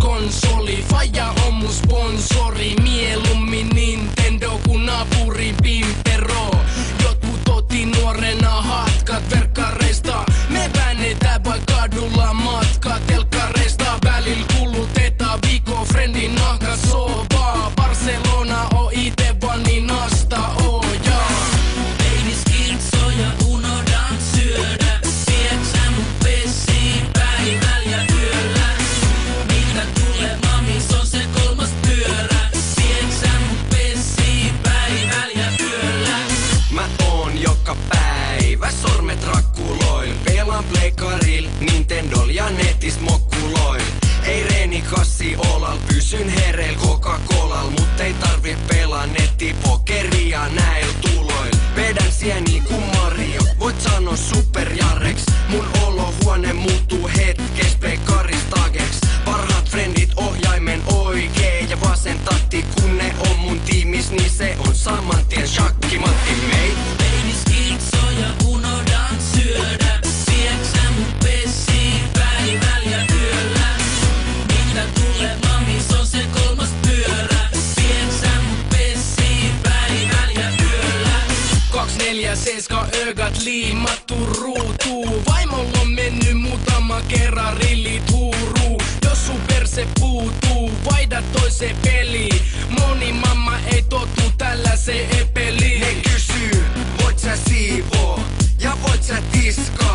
konsoli. Faija on mun sponsori, mieluummin Nintendo kun naapurin Pimpero. Jotkut otti nuorena hatkat verkkareista. Me väännetään vaikka kadulla matka telkkareista. Välillä kulutetaan viikko friendin nahka sovaa. Barcelona on ite vaan niin asta ojaa. Baby skitsoja unohdan syödä. Sieksä mun pessiin päivällä ja yöllä. Mitä tulee mami, se on se kolmas pyörä. Sieksä mun pessiin päivällä ja yöllä. Mä oon joka päivä sormet rakkuloil. Pelaan pleikkaril, Nintendol ja netis mokkuloil. Ei reenikassi olal, pysyn hereil Coca-Colal. Mut ei tarvi pelaa nettipokeria näil tuloil. Vedän sieni ku Mario, voit sanoa superjarreks. Mun olohuone muuttuu hetkes pleikkaristageks. Parhaat frendit ohjaimen oikee ja vasen tatti. Kun ne on mun tiimis, niin se on saman tien shakkimatti mei. Baby skitsoja unohdan syödä. Sieksä mun pessiin päivällä ja yöllä. Mitä tulee mami, se on se kolmas pyörä. Sieksä mun pessiin päivällä ja yöllä. 247 ögat liimattu ruutuu. Vaimolla on mennyt muutama kerran rillit huuruu. Jos sun perse puutuu, vaihda toiseen peliin. Moni mamma ei totu tällaiseen epeliin. Ne kysyy, voit sä siivoo ja voit sä tiskaa.